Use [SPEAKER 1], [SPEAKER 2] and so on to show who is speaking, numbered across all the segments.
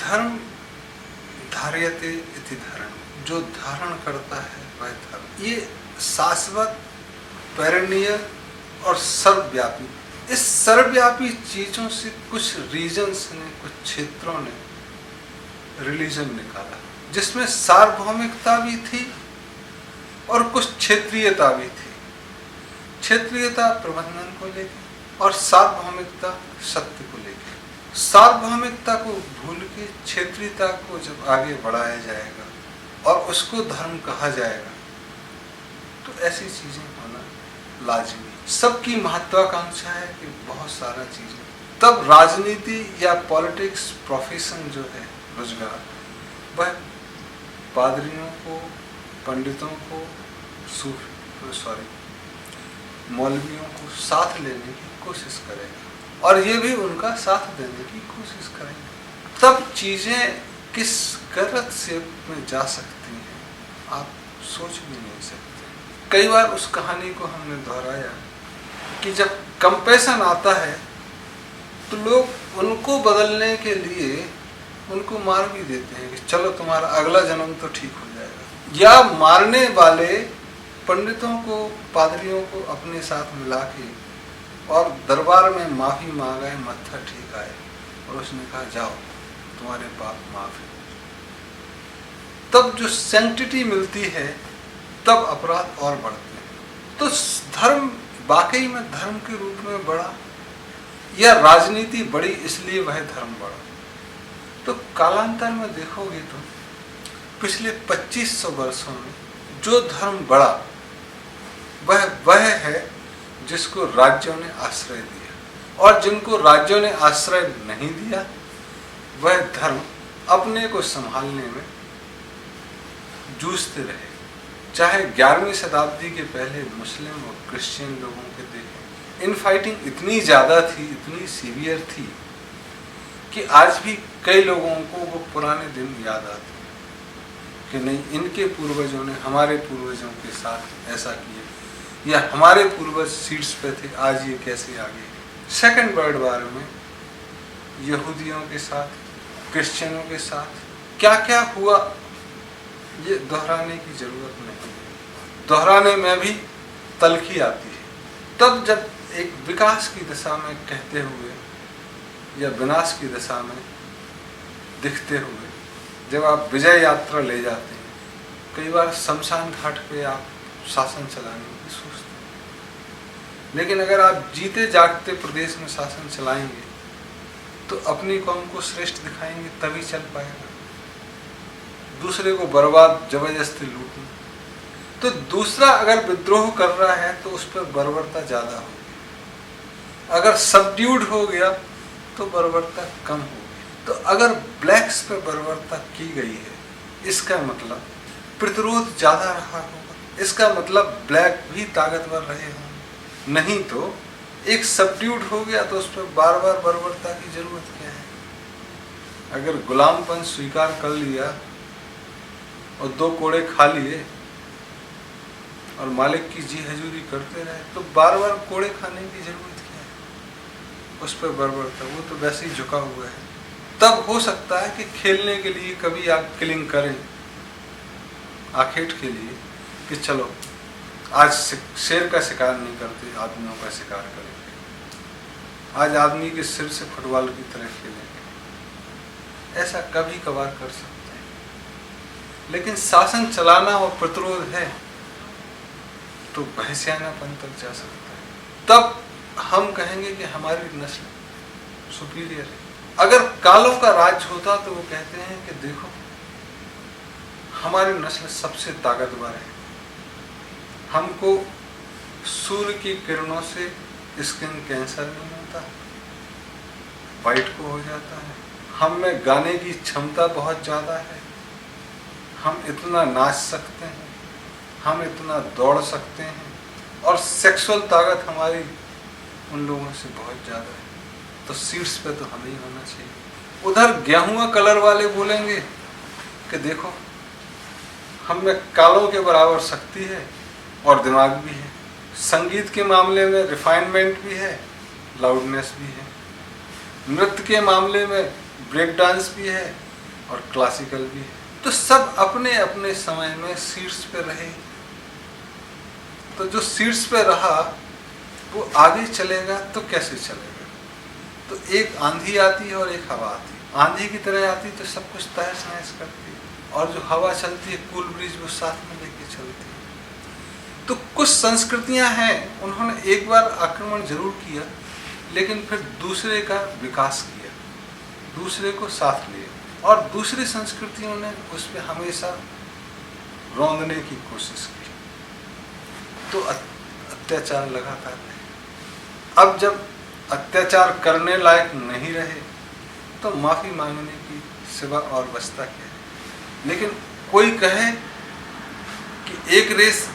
[SPEAKER 1] धर्म धार्यते इति धर्म, जो धारण करता है वह धर्म। ये शाश्वत, पेरणीय और सर्वव्यापी। इस सर्वव्यापी चीजों से कुछ रीजन्स ने, कुछ क्षेत्रों ने रिलीजन निकाला, जिसमें सार्वभौमिकता भी थी और कुछ क्षेत्रीयता भी थी। क्षेत्रीयता प्रबंधन को लेकर और सार्वभौमिकता सत्य को लेकर। सार्वभौमिकता को भूल के क्षेत्रीयता को जब आगे बढ़ाया जाएगा और उसको धर्म कहा जाएगा तो ऐसी चीजें होना लाजमी। सबकी महत्वाकांक्षा है कि बहुत सारा चीजें, तब राजनीति या पॉलिटिक्स प्रोफेशन जो है, रोजगार, वह पादरियों को, पंडितों को, मौलवियों को साथ लेने की कोशिश करेगा और ये भी उनका साथ देने की कोशिश करेंगे। तब चीजें किस गलत शेप में जा सकती हैं आप सोच भी नहीं सकते। कई बार उस कहानी को हमने दोहराया कि जब कंपैशन आता है तो लोग उनको बदलने के लिए उनको मार भी देते हैं कि चलो तुम्हारा अगला जन्म तो ठीक हो जाएगा, या मारने वाले पंडितों को, पादरियों को अपने साथ मिला के और दरबार में माफी मांगाए, मत्था ठीक आए और उसने कहा जाओ तुम्हारे पाप माफ है। तब जो सैंक्टिटी मिलती है तब अपराध और बढ़ते हैं। तो धर्म वाकई में धर्म के रूप में बढ़ा या राजनीति बढ़ी इसलिए वह धर्म बढ़ा? तो कालांतर में देखोगे तो पिछले 2500 वर्षों में जो धर्म बढ़ा वह है जिसको राज्यों ने आश्रय दिया, और जिनको राज्यों ने आश्रय नहीं दिया वह धर्म अपने को संभालने में जूझते रहे। चाहे 11वीं शताब्दी के पहले मुस्लिम और क्रिश्चियन लोगों के देखें, इनफाइटिंग इतनी ज़्यादा थी, इतनी सीवियर थी कि आज भी कई लोगों को वो पुराने दिन याद आते कि नहीं, इनके पूर्वजों ने हमारे पूर्वजों के साथ ऐसा किया, या हमारे पूर्वज सीट्स पे थे, आज ये कैसे आ गए। सेकेंड वर्ल्ड वॉर में यहूदियों के साथ, क्रिश्चियनों के साथ क्या क्या हुआ ये दोहराने की जरूरत नहीं है। दोहराने में भी तलखी आती है। तब जब एक विकास की दिशा में कहते हुए या विनाश की दिशा में दिखते हुए जब आप विजय यात्रा ले जाते हैं, कई बार शमशान घाट पे आप शासन चलाने की सोचते हैं, लेकिन अगर आप जीते जागते प्रदेश में शासन चलाएंगे तो अपनी कौम को श्रेष्ठ दिखाएंगे, तभी चल पाएगा। दूसरे को बर्बाद जबरदस्ती लूटना, तो दूसरा अगर विद्रोह कर रहा है तो उस पर बर्बरता ज्यादा होगी, अगर सबड्यूड हो गया तो बर्बरता कम होगी। तो अगर ब्लैक्स पर बर्बरता की गई है इसका मतलब प्रतिरोध ज्यादा रहा होगा, इसका मतलब ब्लैक भी ताकतवर रहे होंगे। नहीं तो एक सबड्यूड हो गया तो उस पर बार बार बर्बरता की जरूरत क्या है। अगर गुलामपन स्वीकार कर लिया और 2 कोड़े खा लिए और मालिक की जी हजूरी करते रहे तो बार बार कोड़े खाने की जरूरत क्या है। उस पर बर्बरता, वो तो वैसे ही झुका हुआ है। तब हो सकता है कि खेलने के लिए कभी आप किलिंग करें, आखेट के लिए कि चलो आज शेर का शिकार नहीं करते, आदमियों का शिकार करेंगे, आज आदमी के सिर से फुटबॉल की तरह खेलेंगे। ऐसा कभी कभार कर सकते हैं, लेकिन शासन चलाना और प्रतिरोध है तो बहसियानापन तक जा सकता है। तब हम कहेंगे कि हमारी नस्ल सुपीरियर है। अगर कालों का राज होता तो वो कहते हैं कि देखो हमारी नस्ल सबसे ताकतवर है, हमको सूर्य की किरणों से स्किन कैंसर नहीं होता, वाइट को हो जाता है, हम में गाने की क्षमता बहुत ज़्यादा है, हम इतना नाच सकते हैं, हम इतना दौड़ सकते हैं, और सेक्सुअल ताकत हमारी उन लोगों से बहुत ज़्यादा है, तो सीट्स पे तो हमें ही होना चाहिए। उधर गेहुआ कलर वाले बोलेंगे कि देखो हम में कालों के बराबर शक्ति है और दिमाग भी है, संगीत के मामले में रिफाइनमेंट भी है, लाउडनेस भी है, नृत्य के मामले में ब्रेक डांस भी है, और क्लासिकल भी है। तो सब अपने अपने समय में शीर्ष पे रहे। तो जो शीर्ष पे रहा वो आगे चलेगा तो कैसे चलेगा? तो एक आंधी आती है और एक हवा आती है। आंधी की तरह आती तो सब कुछ तहस नहस करती है, और जो हवा चलती है कूल ब्रिज वो साथ में लेके चलती है। तो कुछ संस्कृतियां हैं, उन्होंने एक बार आक्रमण जरूर किया, लेकिन फिर दूसरे का विकास किया, दूसरे को साथ लिया, और दूसरी संस्कृतियों ने उस पर हमेशा रौंदने की कोशिश की। तो अत्याचार लगातार रहे। अब जब अत्याचार करने लायक नहीं रहे तो माफी मांगने की सिवा और बचता क्या है? लेकिन कोई कहे कि एक रेस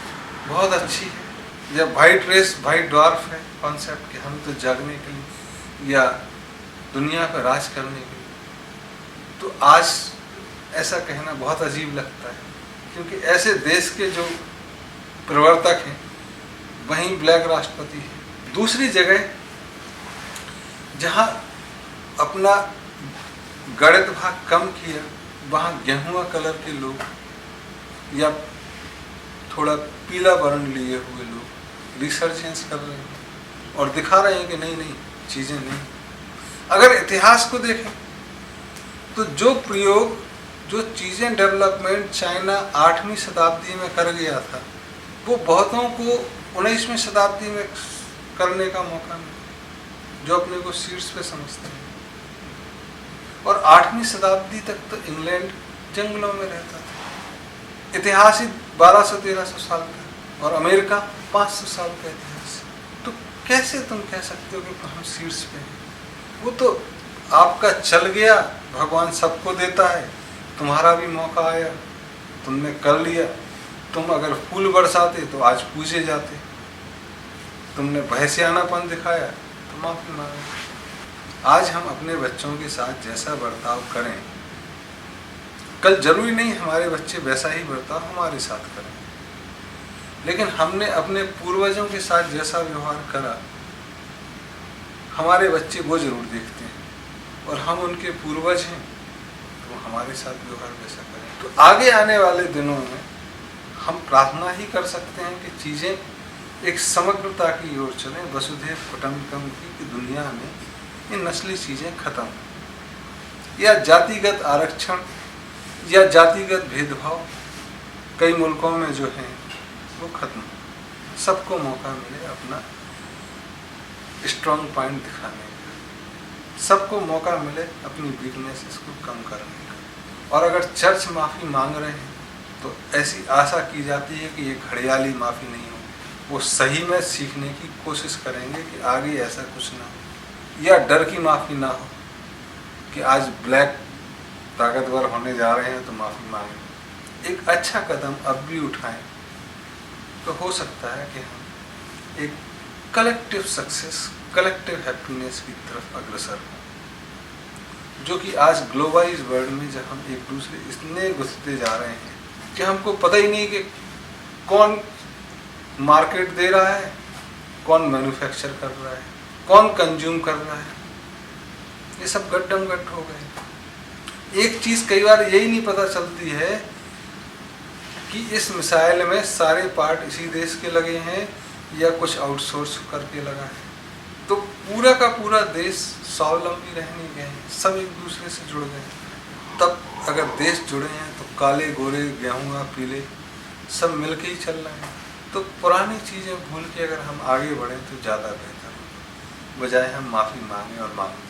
[SPEAKER 1] बहुत अच्छी है, या वाइट रेस वाइट ड्वार्फ है कॉन्सेप्ट, कि हम तो जागने के लिए या दुनिया पर राज करने के लिए, तो आज ऐसा कहना बहुत अजीब लगता है, क्योंकि ऐसे देश के जो प्रवर्तक हैं वहीं ब्लैक राष्ट्रपति है। दूसरी जगह जहां अपना गणित भाग कम किया, वहां गेहुआ कलर के लोग या थोड़ा पीला वर्ण लिए हुए लोग रिसर्चेंस कर रहे हैं और दिखा रहे हैं कि नहीं नहीं चीजें नहीं। अगर इतिहास को देखें तो जो प्रयोग, जो चीजें डेवलपमेंट चाइना 8वीं शताब्दी में कर गया था, वो बहुतों को 19वीं शताब्दी में करने का मौका मिला, जो अपने को शीर्ष पे समझते हैं। और 8वीं शताब्दी तक तो इंग्लैंड जंगलों में रहता था। इतिहास ही 1200-1300 साल का, और अमेरिका 500 साल का इतिहास। तो कैसे तुम कह सकते हो कि हम शीर्ष पे हैं? वो तो आपका चल गया, भगवान सबको देता है, तुम्हारा भी मौका आया, तुमने कर लिया। तुम अगर फूल बरसाते तो आज पूजे जाते, तुमने भैंसियानापन दिखाया तो माफी मांगे। आज हम अपने बच्चों के साथ जैसा बर्ताव करें, कल जरूरी नहीं हमारे बच्चे वैसा ही बर्ताव हमारे साथ करें, लेकिन हमने अपने पूर्वजों के साथ जैसा व्यवहार करा, हमारे बच्चे वो जरूर देखते हैं, और हम उनके पूर्वज हैं तो हमारे साथ व्यवहार वैसा करें। तो आगे आने वाले दिनों में हम प्रार्थना ही कर सकते हैं कि चीज़ें एक समग्रता की ओर चलें, वसुधैव कुटुम्बकम की, कि दुनिया में ये नस्ली चीज़ें खत्म, या जातिगत आरक्षण या जातिगत भेदभाव कई मुल्कों में जो है वो खत्म, सबको मौका मिले अपना स्ट्रॉन्ग पॉइंट दिखाने का, सबको मौका मिले अपनी वीकनेसेस को कम करने का। और अगर चर्च माफ़ी मांग रहे हैं तो ऐसी आशा की जाती है कि ये घड़ियाली माफ़ी नहीं हो, वो सही में सीखने की कोशिश करेंगे कि आगे ऐसा कुछ ना हो, या डर की माफ़ी ना हो कि आज ब्लैक ताकतवर होने जा रहे हैं तो माफ़ी मांगें। एक अच्छा कदम अब भी उठाएं तो हो सकता है कि हम एक कलेक्टिव सक्सेस, कलेक्टिव हैप्पीनेस की तरफ अग्रसर हों, जो कि आज ग्लोबलाइज वर्ल्ड में जब हम एक दूसरे इतने घुसते जा रहे हैं कि हमको पता ही नहीं कि कौन मार्केट दे रहा है, कौन मैन्युफैक्चर कर रहा है, कौन कंज्यूम कर रहा है, ये सब गड्ढम गड्ढ हो गए। एक चीज़ कई बार यही नहीं पता चलती है कि इस मिसाइल में सारे पार्ट इसी देश के लगे हैं या कुछ आउटसोर्स करके लगा है। तो पूरा का पूरा देश स्वावलंबी रहने गए हैं, सब एक दूसरे से जुड़ गए। तब अगर देश जुड़े हैं तो काले गोरे गेहुआ पीले सब मिलके ही चल रहे हैं। तो पुरानी चीज़ें भूल के अगर हम आगे बढ़ें तो ज़्यादा बेहतर हो, बजाय हम माफ़ी मांगें और मांगें।